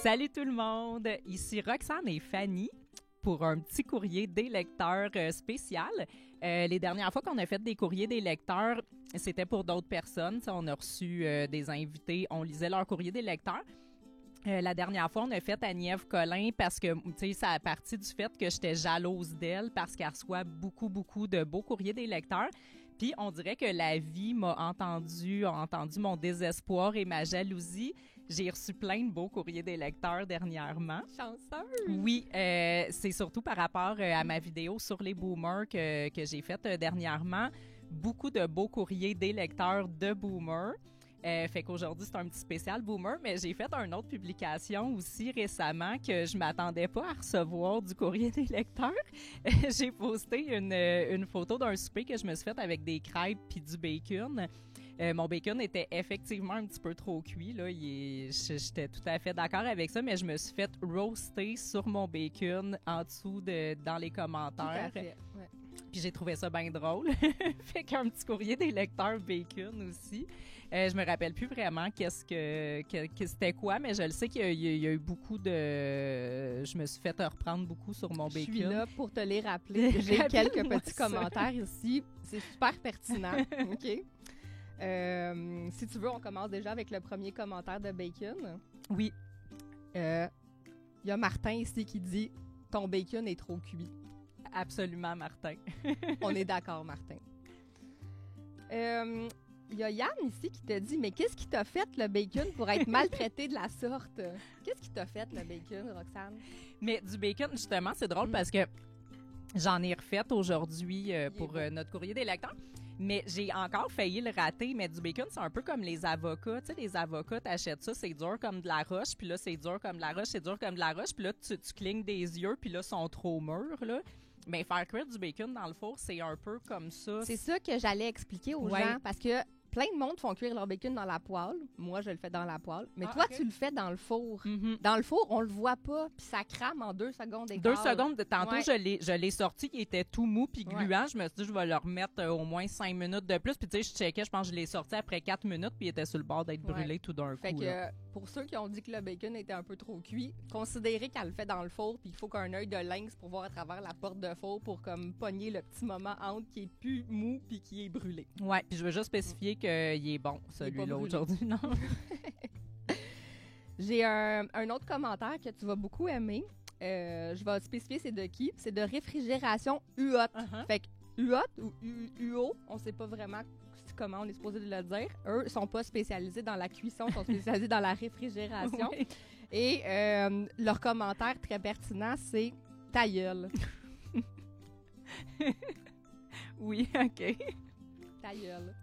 Salut tout le monde! Ici Roxane et Fanny pour un petit courrier des lecteurs spécial. Les dernières fois qu'on a fait des courriers des lecteurs, c'était pour d'autres personnes. T'sais, on a reçu des invités, on lisait leur courrier des lecteurs. La dernière fois, on a fait à Nièvre Collin parce que, tu sais, ça a parti du fait que j'étais jalouse d'elle parce qu'elle reçoit beaucoup de beaux courriers des lecteurs. Puis, on dirait que la vie a entendu mon désespoir et ma jalousie. J'ai reçu plein de beaux courriers des lecteurs dernièrement. Chanceuse! Oui, c'est surtout par rapport à ma vidéo sur les boomers que j'ai faite dernièrement. Beaucoup de beaux courriers des lecteurs de boomers. Fait qu'aujourd'hui, c'est un petit spécial boomer, mais j'ai fait une autre publication aussi récemment que je m'attendais pas à recevoir du courrier des lecteurs. J'ai posté une photo d'un souper que je me suis fait avec des crêpes puis du bacon. Mon bacon était effectivement un petit peu trop cuit. Là. J'étais tout à fait d'accord avec ça, mais je me suis fait roaster sur mon bacon en dessous dans les commentaires. Tout à fait, ouais. Puis j'ai trouvé ça bien drôle. Fait qu'un petit courrier des lecteurs bacon aussi. Je me rappelle plus vraiment que c'était quoi, mais je le sais qu'il y a eu beaucoup de... Je me suis fait reprendre beaucoup sur mon bacon. Je suis là pour te les rappeler. J'ai quelques petits commentaires ici. C'est super pertinent. OK? Si tu veux, on commence déjà avec le premier commentaire de bacon. Oui. Il y a Martin ici qui dit « Ton bacon est trop cuit ». Absolument, Martin. On est d'accord, Martin. Il y a Yann ici qui te dit « Mais qu'est-ce qui t'a fait le bacon pour être maltraité de la sorte? » Qu'est-ce qui t'a fait le bacon, Roxane? Mais du bacon, justement, c'est drôle parce que j'en ai refait aujourd'hui pour notre courrier des lecteurs. Mais j'ai encore failli le rater. Mais du bacon, c'est un peu comme les avocats. Tu sais, les avocats, t'achètes ça, c'est dur comme de la roche. Puis là, c'est dur comme de la roche, c'est dur comme de la roche. Puis là, tu clignes des yeux, puis là, ils sont trop mûrs, là. Mais faire cuire du bacon dans le four, c'est un peu comme ça. C'est ça que j'allais expliquer aux gens, parce que plein de monde font cuire leur bacon dans la poêle. Moi, je le fais dans la poêle. Mais toi, tu le fais dans le four. Mm-hmm. Dans le four, on le voit pas, puis ça crame en 2 secondes et 2 secondes. Tantôt, ouais. je l'ai sorti, il était tout mou puis gluant. Je me suis dit, je vais le remettre au moins 5 minutes de plus. Puis tu sais, je checkais, je pense que je l'ai sorti après 4 minutes, puis il était sur le bord d'être brûlé tout d'un coup. Fait que pour ceux qui ont dit que le bacon était un peu trop cuit, considérez qu'elle le fait dans le four, puis il faut qu'un œil de lynx pour voir à travers la porte de four pour comme pogner le petit moment entre qui est plus mou puis qui est brûlé. Ouais, puis je veux juste spécifier qu'il est bon, celui-là, aujourd'hui, non? J'ai un autre commentaire que tu vas beaucoup aimer. Je vais spécifier c'est de qui. C'est de Réfrigération UOT. Fait que UOT ou UO, on sait pas vraiment comment on est supposé de le dire. Eux sont pas spécialisés dans la cuisson, ils sont spécialisés dans la réfrigération. Oui. Et leur commentaire très pertinent, c'est « ta gueule ». Oui, OK. Ta gueule.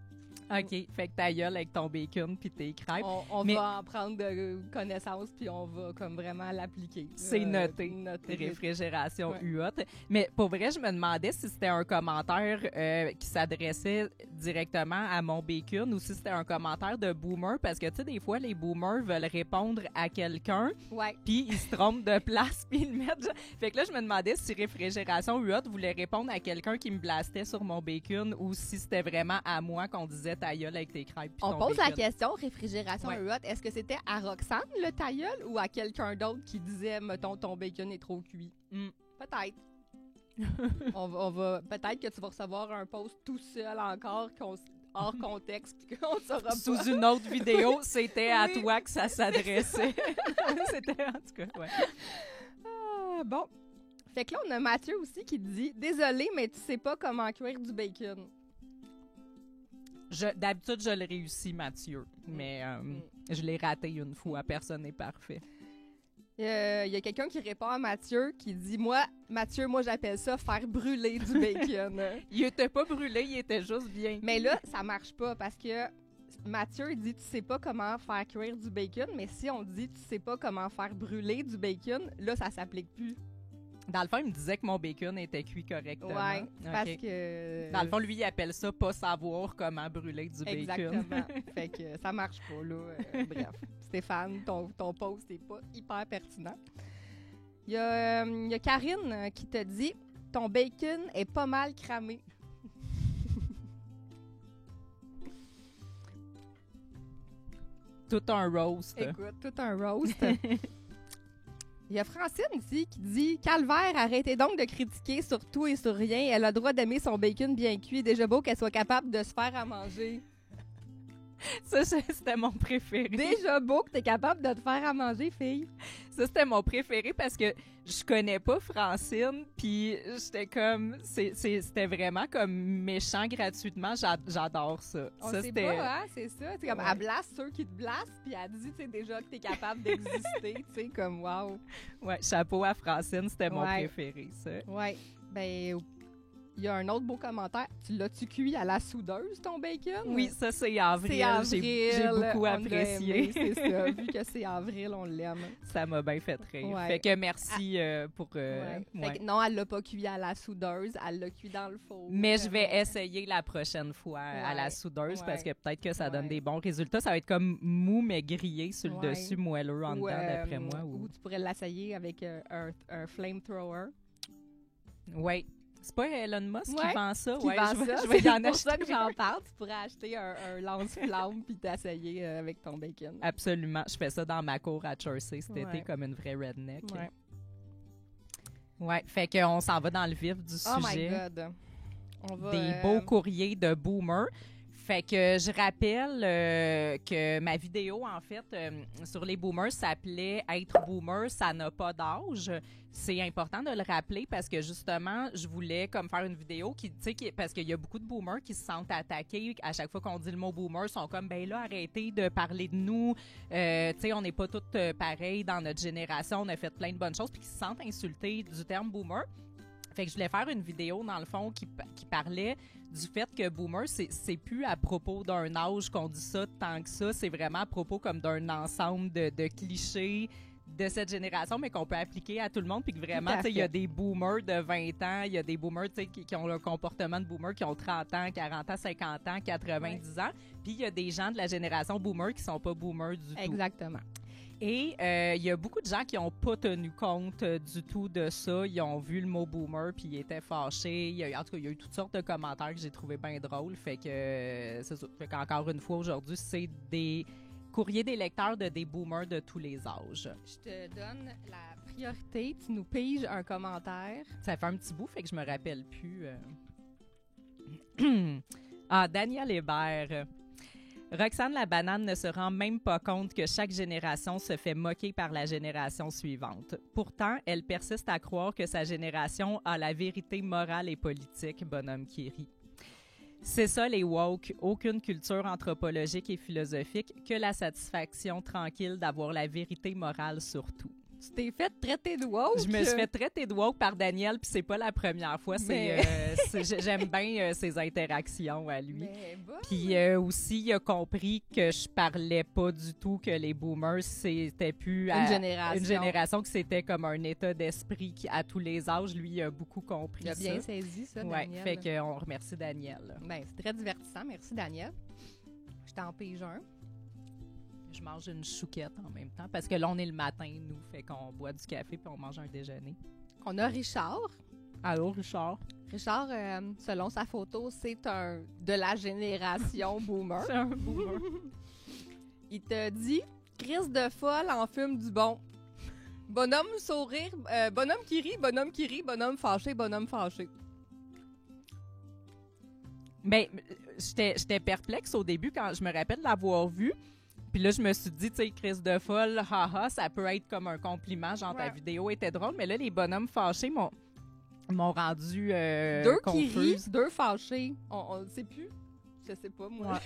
OK, fait que ta gueule avec ton bacon puis tes crêpes. On va en prendre de connaissance puis on va comme vraiment l'appliquer. C'est noté. Réfrigération UOT. Mais pour vrai, je me demandais si c'était un commentaire qui s'adressait directement à mon bacon ou si c'était un commentaire de boomer parce que tu sais, des fois, les boomers veulent répondre à quelqu'un puis ils se trompent de place puis ils le mettent. Fait que là, je me demandais si Réfrigération UOT voulait répondre à quelqu'un qui me blastait sur mon bacon ou si c'était vraiment à moi qu'on disait ta gueule avec tes crêpes. On pose la question, Réfrigération UOT, est-ce que c'était à Roxane le ta gueule ou à quelqu'un d'autre qui disait, mettons, ton bacon est trop cuit? Peut-être. on va peut-être que tu vas recevoir un post tout seul encore, hors contexte, puis qu'on saura pas. Sous une autre vidéo, c'était à toi que ça s'adressait. C'était, en tout cas, bon. Fait que là, on a Mathieu aussi qui dit « Désolé, mais tu sais pas comment cuire du bacon. » D'habitude, je le réussis, Mathieu, mais je l'ai raté une fois. Personne n'est parfait. Il y a quelqu'un qui répond à Mathieu qui dit « Moi, Mathieu, j'appelle ça faire brûler du bacon. » Il était pas brûlé, il était juste bien. Mais là, ça marche pas parce que Mathieu dit « Tu sais pas comment faire cuire du bacon. » Mais si on dit « Tu sais pas comment faire brûler du bacon », là, ça s'applique plus. Dans le fond, il me disait que mon bacon était cuit correctement. Ouais, parce que... Dans le fond, lui, il appelle ça pas savoir comment brûler du bacon. Exactement. Fait que ça marche pas, là. Bref. Stéphane, ton post est pas hyper pertinent. Il y a Karine qui te dit « Ton bacon est pas mal cramé. » Tout un roast. Écoute, tout un roast. Il y a Francine ici qui dit « Calvaire, arrêtez donc de critiquer sur tout et sur rien. Elle a le droit d'aimer son bacon bien cuit. Déjà beau qu'elle soit capable de se faire à manger. » Ça, c'était mon préféré. Déjà beau que t'es capable de te faire à manger, fille. Ça, c'était mon préféré parce que je connais pas Francine, puis j'étais comme... C'était vraiment comme méchant gratuitement. J'adore ça. On ça, sait pas, hein? C'est ça. C'est comme, elle blasse ceux qui te blassent, puis elle dit, tu sais, déjà que t'es capable d'exister, tu sais, comme, wow. Ouais, chapeau à Francine, c'était mon préféré, ça. Ouais. Ben... Il y a un autre beau commentaire. Tu l'as-tu cuit à la soudeuse, ton bacon? Oui, ça, c'est avril. J'ai beaucoup apprécié. C'est ça. Vu que c'est avril, on l'aime. Ça m'a bien fait rire. Ouais. Fait que merci pour... Fait que non, elle l'a pas cuit à la soudeuse. Elle l'a cuit dans le four. Mais je vais essayer la prochaine fois à la soudeuse parce que peut-être que ça donne des bons résultats. Ça va être comme mou, mais grillé sur le dessus, moelleux en dedans, d'après moi. Ou tu pourrais l'essayer avec un flamethrower. Oui. C'est pas Elon Musk qui vend ça? Oui, je vais y en acheter. C'est pour ça que j'en parle. Tu pourrais acheter un lance-flamme puis t'essayer avec ton bacon. Absolument. Je fais ça dans ma cour à Jersey cet été comme une vraie redneck. Ouais. Fait qu'on s'en va dans le vif du sujet. Oh my God. On va, des beaux courriers de boomers. Fait que je rappelle que ma vidéo, en fait, sur les boomers s'appelait « Être boomer, ça n'a pas d'âge ». C'est important de le rappeler parce que, justement, je voulais comme faire une vidéo parce qu'il y a beaucoup de boomers qui se sentent attaqués. À chaque fois qu'on dit le mot « boomer », ils sont comme « ben là, arrêtez de parler de nous. Tu sais, on n'est pas toutes pareilles dans notre génération. On a fait plein de bonnes choses. » Puis qui se sentent insultés du terme « boomer ». Fait que je voulais faire une vidéo, dans le fond, qui parlait du fait que boomer, c'est plus à propos d'un âge qu'on dit ça tant que ça. C'est vraiment à propos comme d'un ensemble de clichés de cette génération, mais qu'on peut appliquer à tout le monde. Puis que vraiment, il y a des boomers de 20 ans, il y a des boomers qui ont le comportement de boomer, qui ont 30 ans, 40 ans, 50 ans, 90 ans. Puis il y a des gens de la génération boomer qui sont pas boomers du tout. Exactement. Et il y a beaucoup de gens qui n'ont pas tenu compte du tout de ça. Ils ont vu le mot boomer puis ils étaient fâchés. En tout cas, il y a eu toutes sortes de commentaires que j'ai trouvé bien drôles. Fait que c'est ça. Fait qu'encore une fois, aujourd'hui, c'est des courriers des lecteurs de des boomers de tous les âges. Je te donne la priorité. Tu nous piges un commentaire. Ça fait un petit bout, fait que je me rappelle plus. Daniel Hébert. Roxane la banane ne se rend même pas compte que chaque génération se fait moquer par la génération suivante. Pourtant, elle persiste à croire que sa génération a la vérité morale et politique, bonhomme qui rit. C'est ça les woke, aucune culture anthropologique et philosophique, que la satisfaction tranquille d'avoir la vérité morale sur tout. Tu t'es fait traiter de woke? Je me suis fait traiter de woke par Daniel, puis c'est pas la première fois. J'aime bien ses interactions à lui. Puis aussi, il a compris que je parlais pas du tout que les boomers, c'était plus une génération, que c'était comme un état d'esprit à tous les âges. Lui, il a beaucoup compris ça. Il a bien saisi ça, Daniel. Ouais, fait qu'on remercie Daniel. Ben, c'est très divertissant. Merci, Daniel. Je t'en pige un. Je mange une chouquette en même temps, parce que là, on est le matin, nous, fait qu'on boit du café puis on mange un déjeuner. On a Richard. Allô, Richard? Richard, selon sa photo, c'est un de la génération boomer. C'est un boomer. Il te dit « Crise de folle en fume du bon. Bonhomme sourire, bonhomme qui rit, bonhomme fâché, bonhomme fâché. » Ben, j'étais perplexe au début quand je me rappelle l'avoir vu. Puis là, je me suis dit, tu sais, crise de folle, haha, ça peut être comme un compliment, genre ta vidéo était drôle. Mais là, les bonhommes fâchés m'ont rendu deux confuse. Qui rient, deux fâchés. On ne sait plus. Je sais pas, moi. Ouais.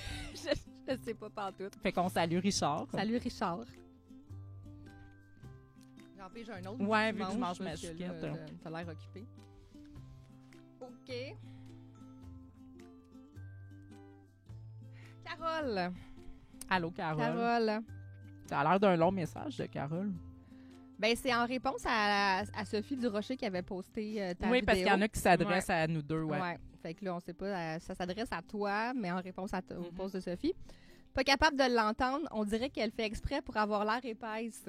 je sais pas pantoute. Fait qu'on salue Richard. Salut, Richard. J'en pige un autre. Ouais, vu que je mange ma chouquette. T'as l'air occupé. OK. Carole. Allô, Carole. Carole. Ça a l'air d'un long message de Carole. Ben, c'est en réponse à Sophie Durocher qui avait posté ta vidéo. Oui, parce qu'il y en a qui s'adressent à nous deux, ouais. Fait que là, on sait pas, ça s'adresse à toi, mais en réponse au post de Sophie. Pas capable de l'entendre, on dirait qu'elle fait exprès pour avoir l'air épaisse.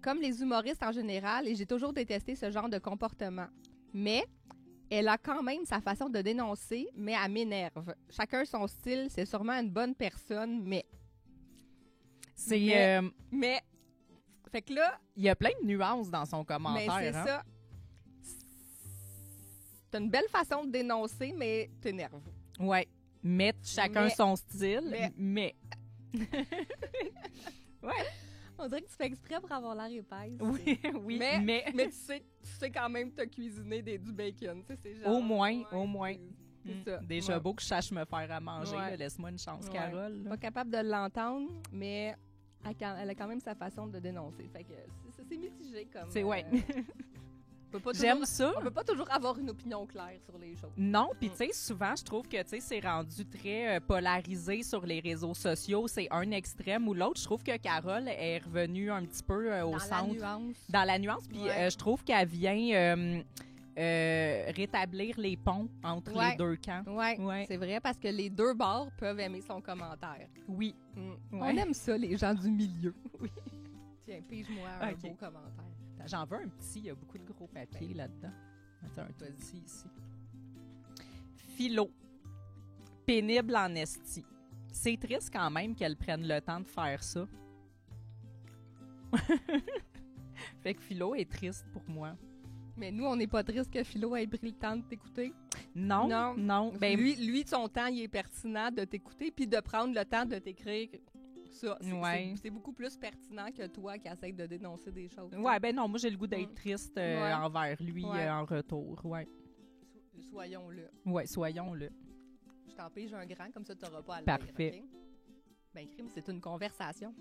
Comme les humoristes en général, et j'ai toujours détesté ce genre de comportement. Mais elle a quand même sa façon de dénoncer, mais elle m'énerve. Chacun son style, c'est sûrement une bonne personne, mais... C'est... Mais... Fait que là... Il y a plein de nuances dans son Mais commentaire. c'est ça. C'est une belle façon de dénoncer, mais t'énerves. Ouais. Mais chacun Mais- son style. Mais. Ouais. On dirait que tu fais exprès pour avoir l'air épaisse. Oui, oui. Mais tu sais quand même te cuisiner du bacon. Tu sais, c'est genre, Au moins, ouais, au moins. C'est ça. Déjà Ouais. beau que je sache me faire à manger. Ouais. Là, laisse-moi une chance, Ouais. Carole. là. Pas capable de l'entendre, mais elle a quand même sa façon de dénoncer. Fait que c'est mitigé comme... C'est ouais. on peut pas J'aime toujours- ça. On peut pas toujours avoir une opinion claire sur les choses. Non, puis tu sais, souvent, je trouve que, tu sais, c'est rendu très polarisé sur les réseaux sociaux. C'est un extrême ou l'autre. Je trouve que Carole est revenue un petit peu au Dans centre. la nuance. Dans la nuance, puis Ouais. je trouve qu'elle vient rétablir les ponts entre Ouais. les deux camps. Ouais, Ouais. c'est vrai, parce que les deux bords peuvent aimer son commentaire. Oui. Ouais. Ouais. On aime ça, les gens du milieu. Oui. Tiens, pige-moi un Ok. beau commentaire. J'en veux un petit, il y a beaucoup de gros papiers là-dedans. Attends, un tout petit ici. Philo. Pénible en esti. C'est triste quand même qu'elle prenne le temps de faire ça. Fait que Philo est triste pour moi. Mais nous, on n'est pas triste que Philo ait pris le temps de t'écouter. Non, Non. non. Ben, Lui, son temps, il est pertinent de t'écouter puis de prendre le temps de t'écrire ça. Ouais. C'est beaucoup plus pertinent que toi qui essaies de dénoncer des choses. ouais, ben non, moi j'ai le goût d'être triste Ouais. envers lui Ouais. en retour. Ouais, Soyons-le. ouais, soyons-le. Je t'en pige un grand, comme ça, tu n'auras pas à le Parfait. lire, ok? Ben, crime, c'est une conversation.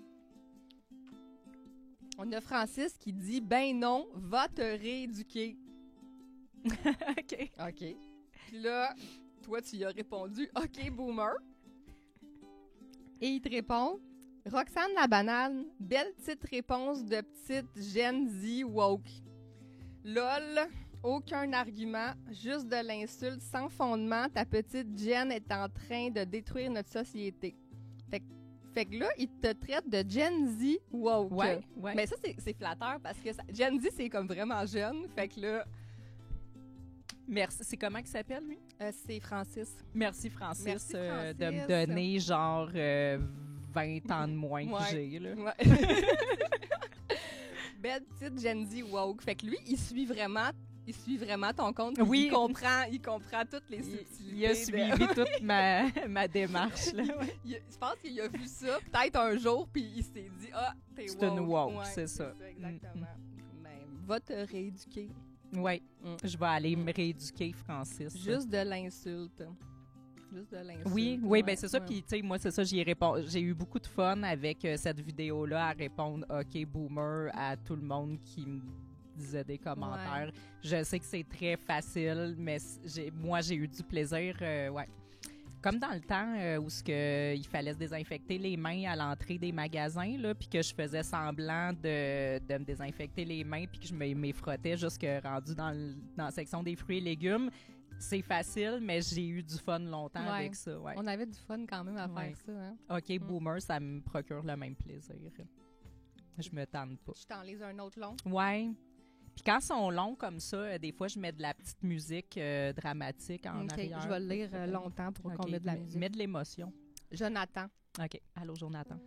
On a Francis qui dit « Ben non, va te rééduquer. OK. » OK. Puis là, toi, tu y as répondu « OK, boomer. » Et il te répond « Roxane la banane, belle petite réponse de petite Gen Z woke. Lol, aucun argument, juste de l'insulte sans fondement. Ta petite Jen est en train de détruire notre société. » Fait que là, il te traite de Gen Z woke. Ouais, ouais. Mais ça, c'est flatteur parce que Gen Z, c'est comme vraiment jeune. Fait que là, Merci. C'est comment qu'il s'appelle, lui? c'est Francis. Merci, Francis, Merci, Francis. de me donner genre 20 ans de moins que Ouais. j'ai. Là. Ouais. Belle petite Gen Z woke. Fait que lui, il suit vraiment ton compte. puis Oui. Il comprend toutes les subtilités. Il a suivi toute ma démarche. Là. Je pense qu'il a vu ça peut-être un jour, puis il s'est dit « Ah, t'es woke. » C'est une woke, Ouais, c'est ça. Exactement. Ben, va te rééduquer. Oui, Mm. je vais aller me rééduquer, Francis. Juste de l'insulte. Juste de l'insulte. Oui, ouais, ben c'est ça. Puis, tu sais, moi, c'est ça, j'ai eu beaucoup de fun avec cette vidéo-là à répondre OK, boomer à tout le monde qui me disait des commentaires. Je sais que c'est très facile, mais moi, j'ai eu du plaisir. Ouais. Comme dans le temps où il fallait se désinfecter les mains à l'entrée des magasins, là, puis que je faisais semblant de me désinfecter les mains, puis que je me frottais jusque rendu dans la section des fruits et légumes. C'est facile, mais j'ai eu du fun longtemps Ouais. avec ça. Ouais. On avait du fun quand même à Ouais. faire ça. Hein? OK, boomer, ça me procure le même plaisir. Je me tente pas. Je t'en lise un autre long. Ouais. Puis quand ils sont longs comme ça, des fois, je mets de la petite musique dramatique en OK, arrière. je vais le lire longtemps pour qu'on OK, mette de la musique. Mets de l'émotion. Jonathan. OK. Allô, Jonathan.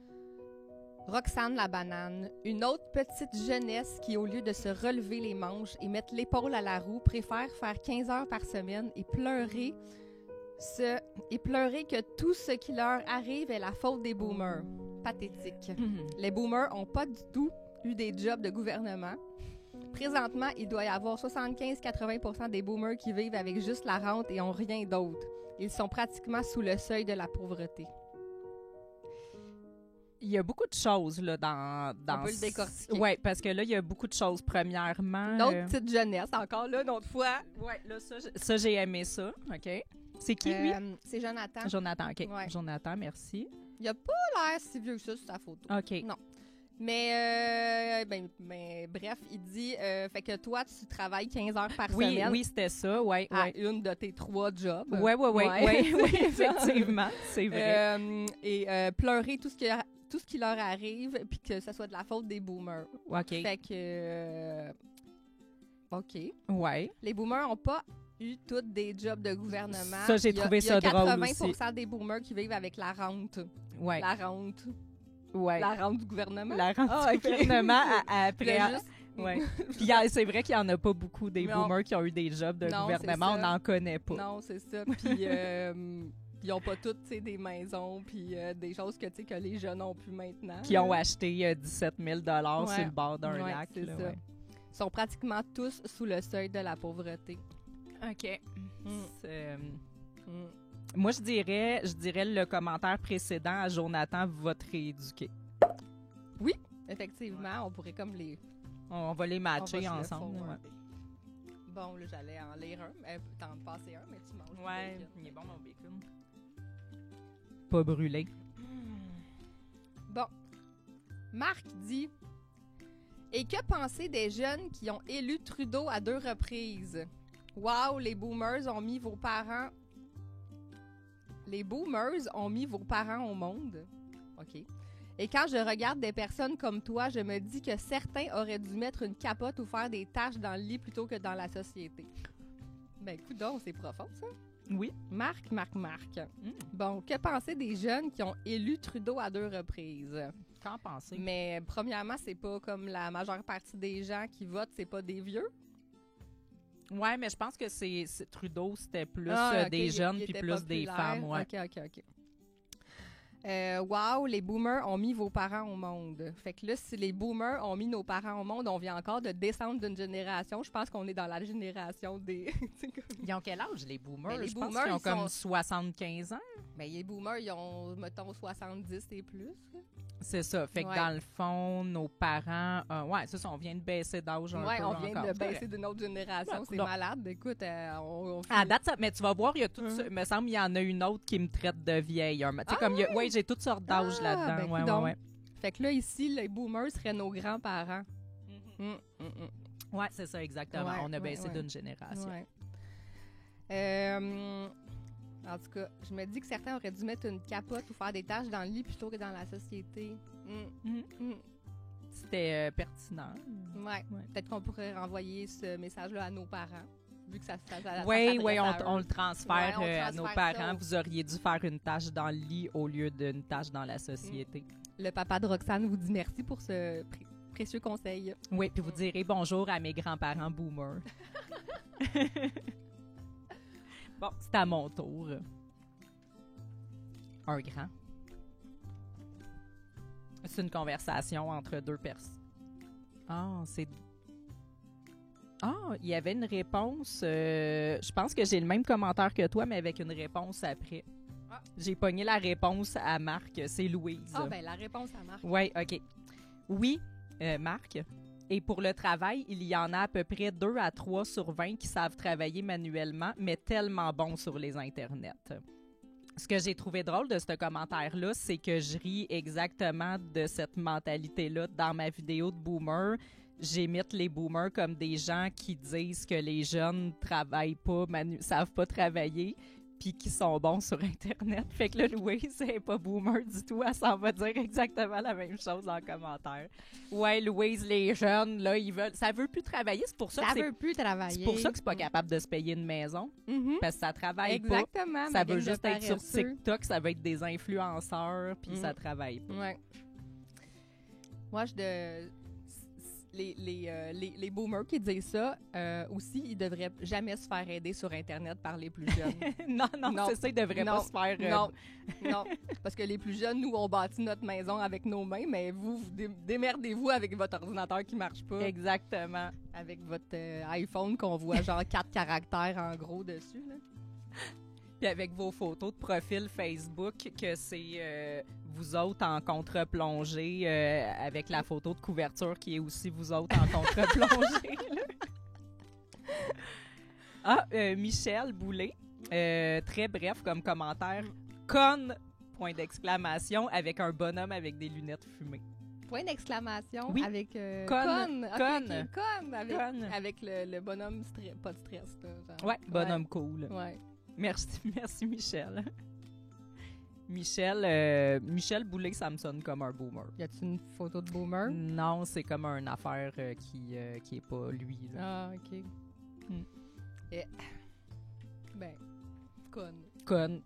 Roxane la banane, une autre petite jeunesse qui, au lieu de se relever les manches et mettre l'épaule à la roue, préfère faire 15 heures par semaine et pleurer que tout ce qui leur arrive est la faute des boomers. Pathétique. Les boomers ont pas du tout eu des jobs de gouvernement. Présentement, il doit y avoir 75-80% des boomers qui vivent avec juste la rente et ont rien d'autre. Ils sont pratiquement sous le seuil de la pauvreté. Il y a beaucoup de choses là, dans On peut le décortiquer. Oui, parce que là, il y a beaucoup de choses. Premièrement... Notre petite jeunesse, encore là, une autre fois. Oui, là, ça, j'ai aimé ça. OK. C'est qui, lui? C'est Jonathan. Jonathan, OK. Ouais. Jonathan, merci. Il a pas l'air si vieux que ça sur sa photo. OK. Non. Mais bref, il dit fait que toi, tu travailles 15 heures par Oui, semaine oui, c'était ça, oui. à une de tes 3 jobs. Oui, effectivement, c'est vrai. Et pleurer tout ce qui leur arrive, puis que ce soit de la faute des boomers. OK. Fait que... OK. Ouais. Les boomers n'ont pas eu tous des jobs de gouvernement. Ça, j'ai trouvé ça drôle Il y a 80% des boomers qui vivent avec la rente. Ouais. La rente. Ouais. La rente du gouvernement? La rente Ah, du ok. gouvernement après... Je voulais juste- Ouais. Puis c'est vrai qu'il n'y en a pas beaucoup des Non. boomers qui ont eu des jobs de Non, gouvernement. On c'est ça. n'en connaît pas. Non, c'est ça. Puis ils n'ont pas toutes, tu sais, des maisons, puis des choses que, tu sais, que les jeunes ont plus maintenant. Qui ont acheté 17 000 sur Ouais. le bord d'un Ouais, lac. c'est là, ça. ouais. Ils sont pratiquement tous sous le seuil de la pauvreté. OK. Mm. C'est, Mm. moi, je dirais le commentaire précédent à Jonathan va te rééduquer. Effectivement, on pourrait comme les... On va les on va matcher se le ensemble. là, forwarder. Bon, là, j'allais en lire un. T'en passer un, mais tu manges. du Ouais, bacon. il est bon mon bacon. Pas brûlé. Bon. Marc dit et que penser des jeunes qui ont élu Trudeau à 2 reprises? Wow, les boomers ont mis vos parents. Les boomers ont mis vos parents au monde. OK. Et quand je regarde des personnes comme toi, je me dis que certains auraient dû mettre une capote ou faire des tâches dans le lit plutôt que dans la société. Ben, écoute donc, c'est profond, ça. Oui. Marc. Mm. Bon, que penser des jeunes qui ont élu Trudeau à 2 reprises? Qu'en penser? Mais premièrement, c'est pas comme la majeure partie des gens qui votent, c'est pas des vieux. Ouais, mais je pense que c'est Trudeau, c'était plus Ok, des jeunes il puis était plus des populaire. femmes. Ouais. OK. Wow, les boomers ont mis vos parents au monde. Fait que là, si les boomers ont mis nos parents au monde, on vient encore de descendre d'une génération. Je pense qu'on est dans la génération des... Ils ont quel âge, les boomers? Ben, les je pense boomers, qu'ils ont ils comme sont- 75 ans. Mais les boomers, ils ont, mettons, 70 et plus. C'est ça. Fait que Ouais. dans le fond, nos parents... ouais, c'est ça, on vient de baisser d'âge un Ouais, peu on vient encore. de C'est vrai. baisser d'une autre génération. Ouais, C'est non. malade. Écoute, on À date, ça, mais tu vas voir, il y a tout Mhm. ça. Il me semble qu'il y en a une autre qui me traite de vieille. Tu sais, comme, ouais, j'ai toutes sortes d'âges Ah, là-dedans. ben, Ouais, coudonc. ouais. Fait que là, ici, les boomers seraient nos grands-parents. Ouais, c'est ça, exactement. Ouais, on a ouais, baissé ouais. d'une génération. Ouais. En tout cas, je me dis que certains auraient dû mettre une capote ou faire des tâches dans le lit plutôt que dans la société. Mhm. C'était pertinent. Ouais. Ouais. Peut-être qu'on pourrait renvoyer ce message-là à nos parents, vu que ça Oui, s'adresse à eux. on le transfère Ouais, on à nos transfère parents. ça. Vous auriez dû faire une tâche dans le lit au lieu d'une tâche dans la société. Le papa de Roxane vous dit merci pour ce précieux conseil. Oui, puis vous direz bonjour à mes grands-parents boomers. Bon, c'est à mon tour. Un grand. C'est une conversation entre deux personnes. Ah, c'est... Ah, il y avait une réponse. Je pense que j'ai le même commentaire que toi, mais avec une réponse après. Ah. J'ai pogné la réponse à Marc. C'est Louise. Ah, ben la réponse à Marc. Oui, OK. Oui, Marc. Et pour le travail, il y en a à peu près 2 à 3 sur 20 qui savent travailler manuellement, mais tellement bons sur les internets. Ce que j'ai trouvé drôle de ce commentaire-là, c'est que je ris exactement de cette mentalité-là dans ma vidéo de boomer. J'imite les boomers comme des gens qui disent que les jeunes travaillent pas, savent pas travailler, puis qui sont bons sur Internet. Fait que là, Louise, c'est pas boomer du tout. Elle s'en va dire exactement la même chose en commentaire. Ouais, Louise, les jeunes, là, ils veulent... Ça veut plus travailler, c'est pour ça, Ça que veut plus travailler. c'est pour ça que c'est pas capable de se payer une maison, Mhm. parce que ça travaille Exactement. pas. ma Ça gang veut de juste être sur paresseux. TikTok, ça va être des influenceurs, puis Mhm. ça travaille pas. Ouais. Moi, les boomers qui disent ça, aussi, ils devraient jamais se faire aider sur Internet par les plus jeunes. non, Non. c'est ça, ils devraient Non. pas se faire... Non, non. Parce que les plus jeunes, nous, on bâtit notre maison avec nos mains, mais vous démerdez-vous avec votre ordinateur qui marche pas, Exactement. avec votre iPhone qu'on voit genre 4 caractères en gros dessus. Là. Puis avec vos photos de profil Facebook, que c'est vous autres en contre-plongée, avec la photo de couverture qui est aussi vous autres en contre-plongée. là. Ah, Michel Boulay, très bref comme commentaire. Conne, point d'exclamation, avec un bonhomme avec des lunettes fumées. Point d'exclamation Oui. avec Conne. Ok, Conne. ok, conne, avec, Conne. avec le bonhomme pas de stress. Là, genre. Ouais, bonhomme cool. Ouais. Merci Michel. Michel Boulay, ça me sonne comme un boomer. Y a-tu une photo de boomer? Non, c'est comme une affaire qui est pas lui. Là. Ah, ok. Hmm. Et... Ben, conne. Conne.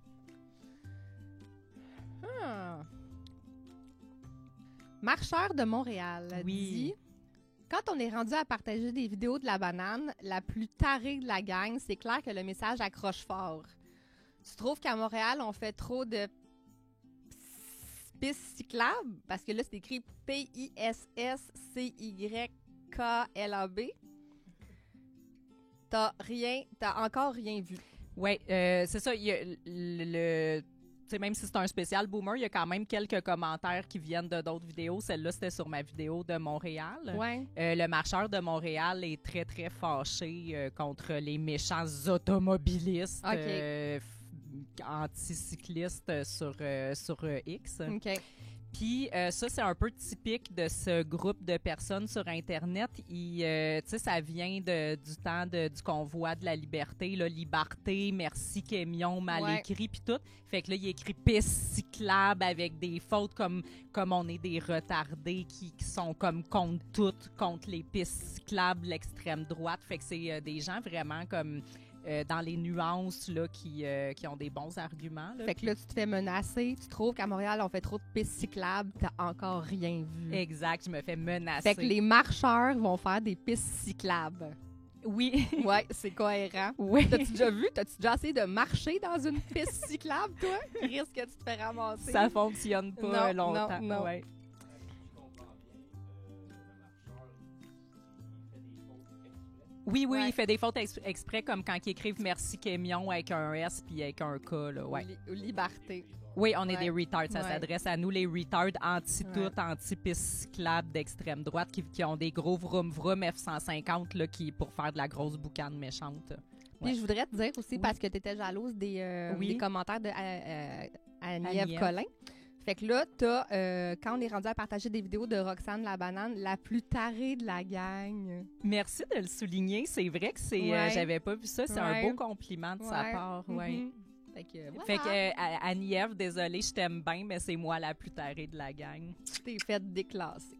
Ah. Marcheur de Montréal dit « Quand on est rendu à partager des vidéos de la banane, la plus tarée de la gang, c'est clair que le message accroche fort. Tu trouves qu'à Montréal, on fait trop de pistes cyclables? » Parce que là, c'est écrit P-I-S-S-C-Y-K-L-A-B. T'as encore rien vu. Oui, c'est ça. Il y a même si c'est un spécial Boomer, il y a quand même quelques commentaires qui viennent de d'autres vidéos. Celle-là, c'était sur ma vidéo de Montréal. Ouais. Le marcheur de Montréal est très, très fâché contre les méchants automobilistes anticyclistes sur X. OK. Puis ça, c'est un peu typique de ce groupe de personnes sur Internet. Ça vient du temps du convoi de la liberté, là, Liberté, merci Kémion, mal écrit, puis tout. Fait que là, il écrit piste cyclable avec des fautes comme on est des retardés qui sont comme contre les pistes cyclables, l'extrême droite. Fait que c'est des gens vraiment comme... dans les nuances là, qui ont des bons arguments. Là. Fait que là, tu te fais menacer. Tu trouves qu'à Montréal, on fait trop de pistes cyclables. T'as encore rien vu. Exact, je me fais menacer. Fait que les marcheurs vont faire des pistes cyclables. Oui. Ouais, c'est cohérent. Oui. T'as-tu déjà vu? T'as-tu déjà essayé de marcher dans une piste cyclable, toi? Risque que tu te fais ramasser. Ça fonctionne pas longtemps. Non. Ouais. Oui, il fait des fautes exprès, comme quand ils écrivent merci Kémion avec un S puis avec un K. Là, ouais. Ou liberté. Oui, on est des retards. Ça s'adresse à nous, les retards anti-tout, anti-piste cyclable d'extrême droite qui ont des gros vroom-vroom F-150 là, pour faire de la grosse boucane méchante. Puis je voudrais te dire aussi, parce que tu étais jalouse des commentaires de Annie-Ève Collin. Fait que là, quand on est rendu à partager des vidéos de Roxane la banane, la plus tarée de la gang. Merci de le souligner. C'est vrai que j'avais pas vu ça. C'est un beau compliment de sa part. Ouais. Fait que Annie-Ève, désolée, je t'aime bien, mais c'est moi la plus tarée de la gang. Tu t'es fait déclasser.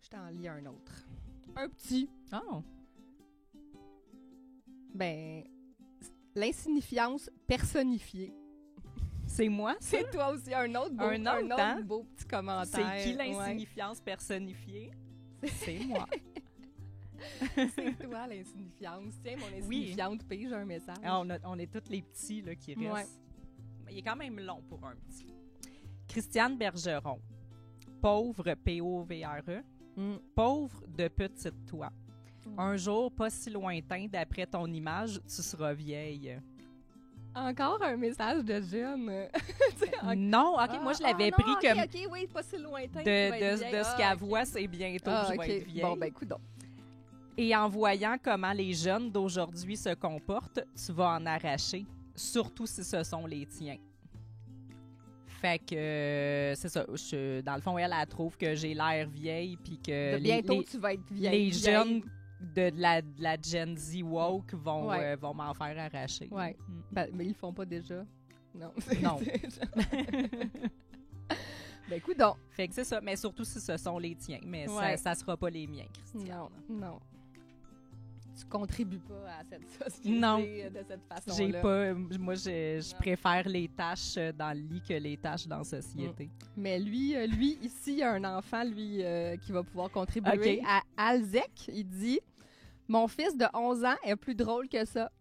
Je t'en lis un autre. Un petit. Oh. L'insignifiance personnifiée. C'est moi, ça? C'est toi aussi, un autre beau petit commentaire. C'est qui l'insignifiance personnifiée? C'est moi. C'est toi, l'insignifiance. Tiens, mon insignifiante pige un message. On est tous les petits là, qui restent. Ouais. Il est quand même long pour un petit. Christiane Bergeron. Pauvre, P-O-V-R-E. Pauvre de petite toi. Un jour, pas si lointain, d'après ton image, tu seras vieille. Encore un message de jeune. Non, OK, moi je l'avais pris comme... OK, oui, pas si lointain. De ce qu'elle voit, c'est bientôt que je vais être vieille. Bon, ben, coudonc. Et en voyant comment les jeunes d'aujourd'hui se comportent, tu vas en arracher, surtout si ce sont les tiens. Fait que, c'est ça. Dans le fond, elle trouve que j'ai l'air vieille, puis que... Bientôt, tu vas être vieille. Les jeunes... De la Gen Z woke vont m'en faire arracher. Ouais. Mais ils le font pas déjà. Non. Ben, écoute donc. Fait que c'est ça, mais surtout si ce sont les tiens. Mais ça sera pas les miens, Christiane. Non. Tu contribues pas à cette société de cette façon-là. J'ai pas. Moi, je préfère les tâches dans le lit que les tâches dans la société. Mais lui, ici, il y a un enfant, qui va pouvoir contribuer à Alzec. Il dit « Mon fils de 11 ans est plus drôle que ça. »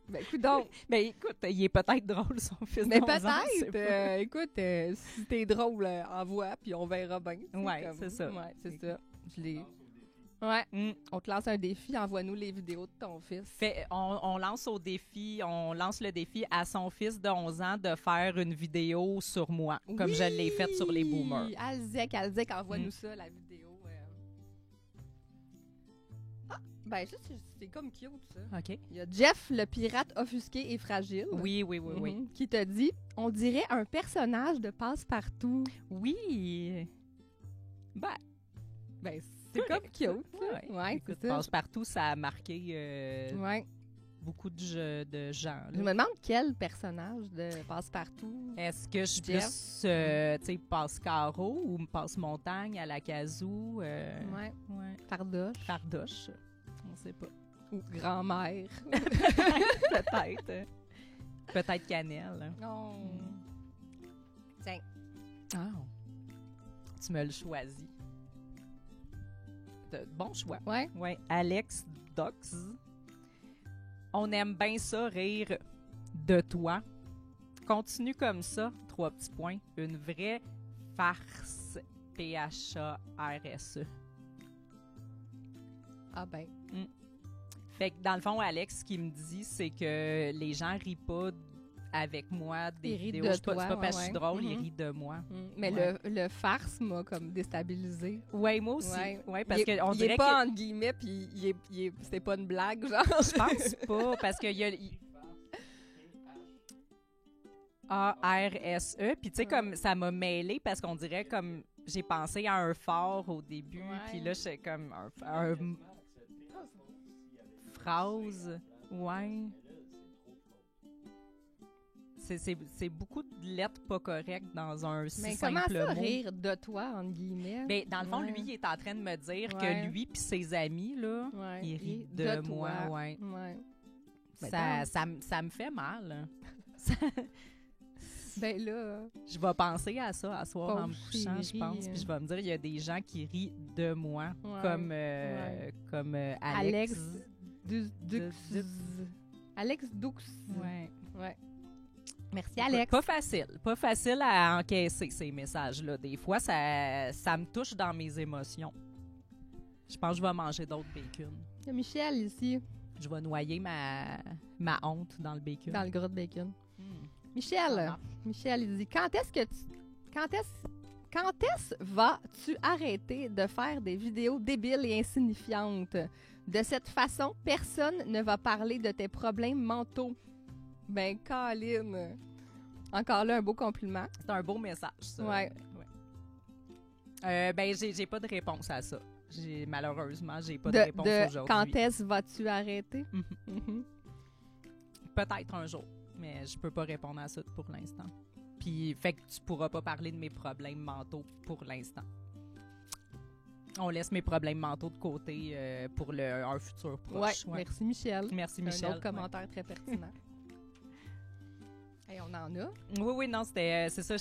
Ben, écoute donc. Ben, écoute, il est peut-être drôle, son fils mais de 11 ans. peut-être. Écoute, si t'es drôle, envoie, puis on verra bien. Ouais, c'est ça. Ouais, c'est ça. Je l'ai... Ouais. On te lance un défi, envoie-nous les vidéos de ton fils. On lance le défi à son fils de 11 ans de faire une vidéo sur moi, comme je l'ai faite sur les boomers. Alzec, envoie-nous ça, la vidéo. Ben, ça, c'est comme cute, ça. OK. Il y a Jeff, le pirate offusqué et fragile. Oui. Qui te dit, on dirait un personnage de Passe-Partout. Oui. Ben, c'est comme cute. Ouais, écoute, Passe-Partout, ça a marqué beaucoup de gens. Là. Je me demande quel personnage de Passe-Partout. Est-ce que je suis plus, tu sais, Passe-Carreau ou Passe-Montagne à la Casou? Ouais. Fardoche. On sait pas. Ou grand-mère. Peut-être. Peut-être Cannelle. Non. Tiens. Ah. Tu me le choisis. Bon choix. Ouais. Ouais. Alex Dox. On aime bien ça, rire de toi. Continue comme ça, 3 petits points. Une vraie farce. P-H-A-R-S-E. Ah ben. Fait que dans le fond, Alex, ce qu'il me dit, c'est que les gens rient pas avec moi des Ils rient vidéos. de C'est pas toi, parce que je suis ouais. drôle, ils Mhm. rient de moi. Mais Ouais. le farce m'a comme déstabilisé. Ouais, moi aussi. Ouais. Ouais, parce il est, qu'on il dirait est pas que... entre guillemets, puis c'est pas une blague, genre. Je pense pas, parce qu'il y a... A-R-S-E. Puis tu sais, comme ça m'a mêlé parce qu'on dirait comme... J'ai pensé à un phare au début, Ouais. puis là, c'est comme un phrase. Ouais. C'est beaucoup de lettres pas correctes dans un si Mais simple comment ça, mot. rire de toi, entre guillemets? Ben, dans le fond, Ouais. lui, il est en train de me dire Ouais. que lui puis ses amis, là, Ouais. ils rient Rire de toi. moi. Ouais. Ouais. Ben, Ça me fait mal. Ben là, Je vais penser à ça à soir en me Pauvre couchant, je chérie. pense. Puis je vais me dire, il y a des gens qui rient de moi, Ouais. comme, Ouais. comme Alex. Alex Dux. Dux. Alex Dux. Ouais. Ouais. Merci, Alex. Pas facile. Pas facile à encaisser ces messages-là. Des fois, ça me touche dans mes émotions. Je pense que je vais manger d'autres bacon. Il y a Michel ici, Je vais noyer ma honte dans le bacon. dans le gros de bacon. Hmm. Michel, Ça marche. Michel, il dit quand est-ce vas-tu arrêter de faire des vidéos débiles et insignifiantes? De cette façon, personne ne va parler de tes problèmes mentaux. Ben, Colin. Encore là, un beau compliment. C'est un beau message, ça. Ouais. Ben, j'ai pas de réponse à ça. Malheureusement, j'ai pas de De réponse aujourd'hui. quand est-ce vas-tu arrêter? Mhm. Mhm. Peut-être un jour, mais je peux pas répondre à ça pour l'instant. Puis, fait que tu pourras pas parler de mes problèmes mentaux pour l'instant. On laisse mes problèmes mentaux de côté pour un futur proche. Ouais. Merci, Michel. Merci, Un Michel. autre commentaire très pertinent. Et on en a. Oui, non, c'est ça.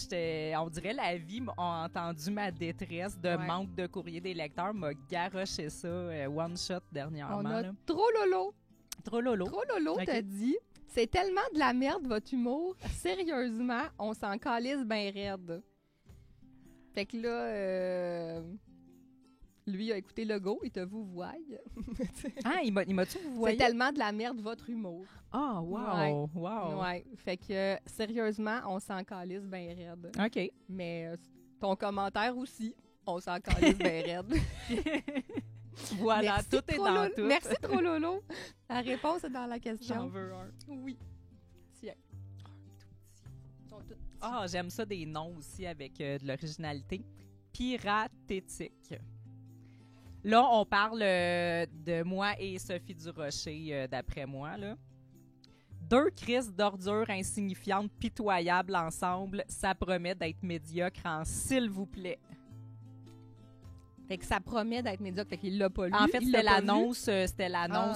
On dirait la vie a entendu ma détresse de Ouais. manque de courrier des lecteurs, m'a garoché ça one shot dernièrement. On a Là. trop lolo. Trop lolo. Trop lolo, Ok. t'as dit. C'est tellement de la merde, votre humour. Sérieusement, on s'en calisse ben raide. Fait que là, lui a écouté le go, il te vous voie. Ah, il m'a-tu vous C'est voyez? tellement de la merde, votre humour. Ah, wow, wow. Ouais. Fait que, sérieusement, on s'en calisse ben raide. OK. Mais ton commentaire aussi, on s'en calisse ben raide. Voilà, Merci, tout est dans Trololo. tout. Merci, trop lolo. La réponse est dans la question. J'en veux un. Oui. Tiens. Ils sont tous- Ah, j'aime ça des noms aussi avec de l'originalité. Piratétique. Là, on parle de moi et Sophie Durocher, d'après moi. Là. Deux crises d'ordures insignifiantes pitoyables ensemble, ça promet d'être médiocre en s'il vous plaît. Fait que ça promet d'être médiocre. Fait qu'il l'a pas lu. En fait, il c'était l'a pas vu. l'annonce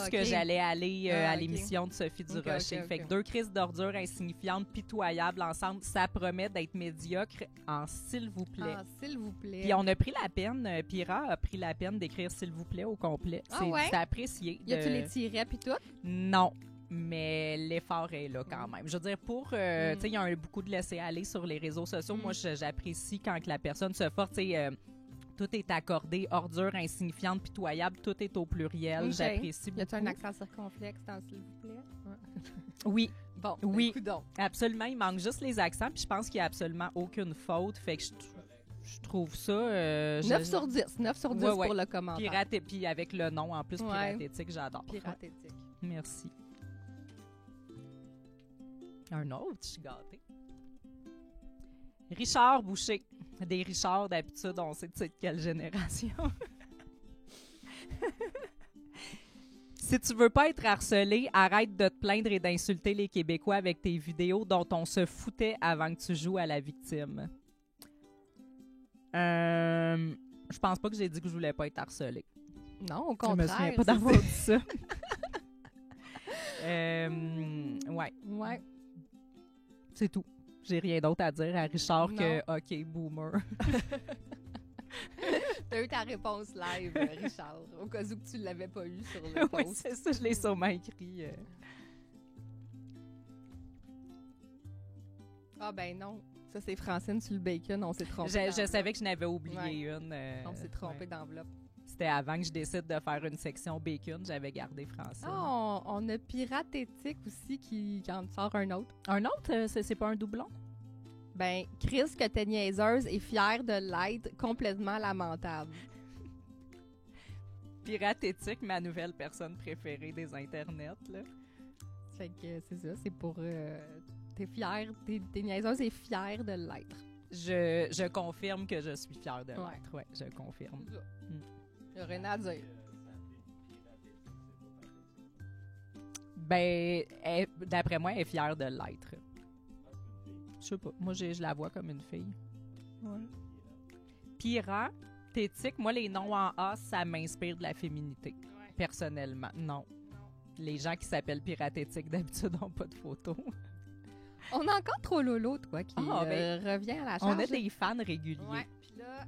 Ah, que ok. j'allais aller Ah, à ok. l'émission de Sophie Durocher. ok, Fait que ok. deux crises d'ordures insignifiantes pitoyables ensemble, ça promet d'être médiocre en s'il vous plaît. Ah, s'il vous plaît. Puis on a pris la peine, Pira a pris la peine d'écrire s'il vous plaît au complet. Ah ouais? C'est apprécié. Y a-tu les tirets puis tout? Non, mais l'effort est là quand même. Je veux dire, tu sais, il y a beaucoup de laisser-aller sur les réseaux sociaux. Moi, j'apprécie quand que la personne se force, tu sais, tout est accordé, ordure, insignifiante, pitoyable, tout est au pluriel. Ok. J'apprécie Y a-tu un beaucoup. accent circonflexe dans s'il vous plaît? Oui, Bon, Oui. coudonc. absolument. Il manque juste les accents, puis je pense qu'il n'y a absolument aucune faute. Fait que je trouve ça... 9 sur 10. 9 sur 10 Ouais, ouais. pour le commentaire. Pirate, puis avec le nom en plus, Ouais. piratétique, j'adore. Piratétique. Merci. Un autre, je suis gâtée. Richard Boucher. Des Richards, d'habitude, on sait de quelle génération. Si tu veux pas être harcelé, arrête de te plaindre et d'insulter les Québécois avec tes vidéos dont on se foutait avant que tu joues à la victime. Je pense pas que j'ai dit que je voulais pas être harcelée. Non, au Je contraire. me souviens pas c'est d'avoir ça. dit ça. Ouais, Ouais. c'est tout. J'ai rien d'autre à dire à Richard Non. que OK, boomer. T'as eu ta réponse live, Richard, au cas où que tu l'avais pas eu sur le Oui, post. c'est ça, je l'ai sûrement écrit. Ah ben non, ça c'est Francine sur le bacon, on s'est trompé. Je savais que je n'avais oublié Ouais. une. On s'est trompé ouais. d'enveloppe. C'était avant que je décide de faire une section bacon, j'avais gardé Francine. Ah, on a Pirate Éthique aussi qui en sort un autre. Un autre, c'est pas un doublon? Ben, Chris, que t'es niaiseuse et fière de l'être, complètement lamentable. Pirate éthique, ma nouvelle personne préférée des internets, là. Fait que c'est ça, c'est pour... t'es fière, t'es niaiseuse et fière de l'être. Je confirme que je suis fière de Ouais. l'être, ouais, je confirme. C'est ça. Y'a rien à dire. Ben, d'après moi, elle est fière de l'être. Je sais pas, moi je la vois comme une fille. Ouais. Pirate éthique, moi les noms en A, ça m'inspire de la féminité, personnellement. Non. Les gens qui s'appellent pirate éthique d'habitude n'ont pas de photos. On a encore trop Lolo, toi, qui revient à la charge. On a des fans réguliers. Ouais, puis là,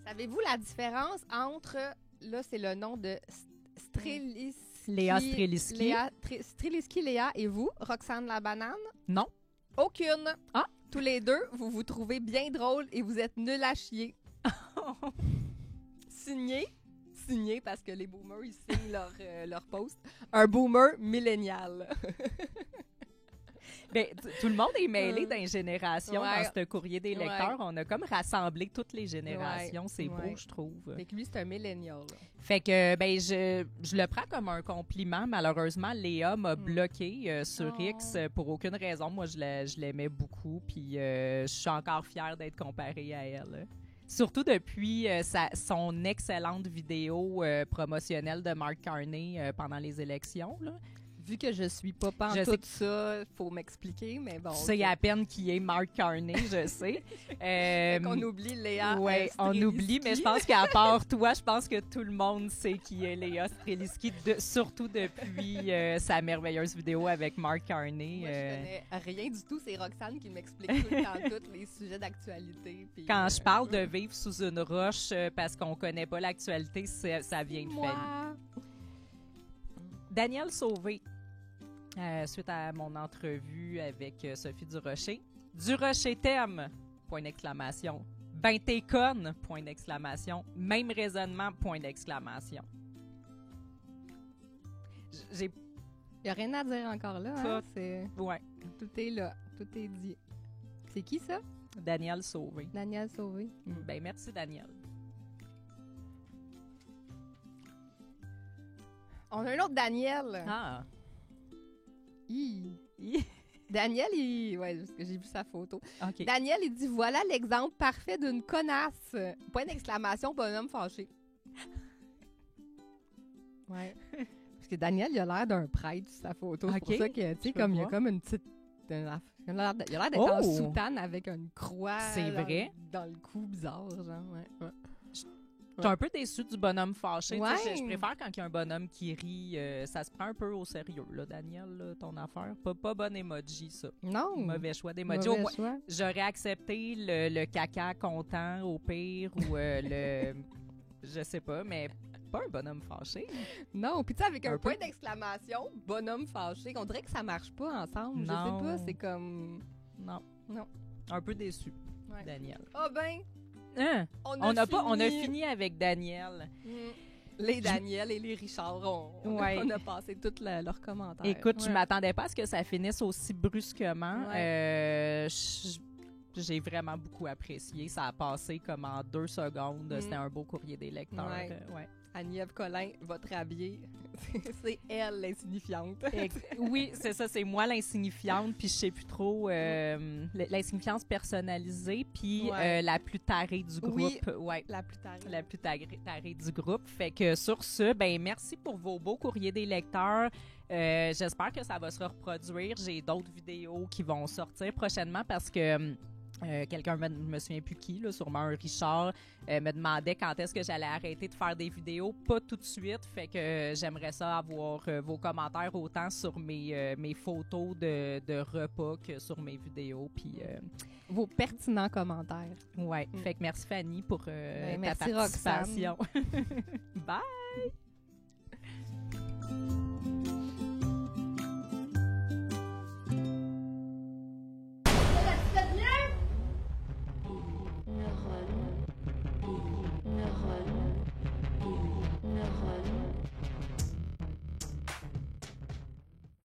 savez-vous la différence entre, là, c'est le nom de Léa Streliski. Streliski, Léa et vous, Roxane la banane? Non. Aucune. Ah. Tous les deux, vous vous trouvez bien drôles et vous êtes nuls à chier. Signé parce que les boomers, ils signent leur post. Un boomer millénial. Ben, tout le monde est mêlé dans les générations Ouais. dans ce courrier des lecteurs. Ouais. On a comme rassemblé toutes les générations. Ouais. C'est Ouais. beau, je trouve. Fait que lui, c'est un millénial. Fait que, ben, je le prends comme un compliment. Malheureusement, Léa m'a bloqué sur Oh. X pour aucune raison. Moi, je l'aimais beaucoup. Puis, je suis encore fière d'être comparée à elle. Surtout depuis son excellente vidéo promotionnelle de Mark Carney pendant les élections. Là. Vu que je suis pas Je tout sais- ça, faut m'expliquer, mais bon. Tu sais à peine qui est Mark Carney, je sais. On oublie Léa. Oui, on Streliski. oublie, mais je pense qu'à part toi, je pense que tout le monde sait qui est Léa Streliski, surtout depuis sa merveilleuse vidéo avec Mark Carney. Moi, je connais rien du tout. C'est Roxane qui m'explique tout le temps tous les sujets d'actualité. Puis, Quand je parle de vivre sous une roche parce qu'on connaît pas l'actualité, ça vient de moi. Fanny. Daniel Sauvé, suite à mon entrevue avec Sophie Durocher. Durocher t'aime, point d'exclamation. Ben t'es conne, point d'exclamation. Même raisonnement, point d'exclamation. J'ai... Il n'y a rien à dire encore là. Hein? Ouais, Tout est là. Tout est dit. C'est qui ça? Daniel Sauvé. Daniel Sauvé. Ben merci, Daniel. On a un autre Daniel. Ah. Daniel, ouais, parce que j'ai vu sa photo. OK. Daniel, il dit voilà l'exemple parfait d'une connasse. Point d'exclamation, bonhomme fâché. Ouais. Parce que Daniel, il a l'air d'un prêtre sur sa photo. C'est Ok. pour ça que, tu sais, peux comme il y a voir. comme une petite. Il a l'air d'être en Oh! soutane avec une croix. C'est dans- vrai? Dans le cou, bizarre, genre. Ouais. Je suis un peu déçue du bonhomme fâché. Ouais. Tu sais, je préfère quand il y a un bonhomme qui rit. Ça se prend un peu au sérieux, là, Daniel, là, ton affaire. Pas bon emoji, ça. Non. Mauvais choix d'emoji. Mauvais Au moins, choix. j'aurais accepté le caca content, au pire, ou le... Je sais pas, mais pas un bonhomme fâché. Non, puis tu sais, avec un Un peu. point d'exclamation, bonhomme fâché, on dirait que ça marche pas ensemble. Je Non. sais pas, c'est comme. Non. Non. Un peu déçu, Ouais. Daniel. Ah ben, Hein? on On a fini avec Daniel. Les Daniel et les Richard, Ouais. on a passé tous leurs commentaires. Écoute, je Ouais. m'attendais pas à ce que ça finisse aussi brusquement. Ouais. J'ai vraiment beaucoup apprécié. Ça a passé comme en 2 secondes. Mm. C'était un beau courrier des lecteurs. Ouais. Ouais. Annie-Ève Collin, votre habillée, c'est elle l'insignifiante. Oui, c'est ça. C'est moi l'insignifiante. Puis je sais plus trop. L'insignifiance personnalisée. Puis Ouais. la plus tarée du groupe. Oui. Ouais. La plus tard. La plus tarée du groupe. Fait que sur ce, ben merci pour vos beaux courriers des lecteurs. J'espère que ça va se reproduire. J'ai d'autres vidéos qui vont sortir prochainement parce que Quelqu'un, je me souviens plus qui, là, sûrement un Richard, me demandait quand est-ce que j'allais arrêter de faire des vidéos. Pas tout de suite, fait que j'aimerais ça avoir vos commentaires autant sur mes photos de repas que sur mes vidéos. Puis, vos pertinents commentaires. Ouais, fait que merci Fanny pour ta merci participation. Bye!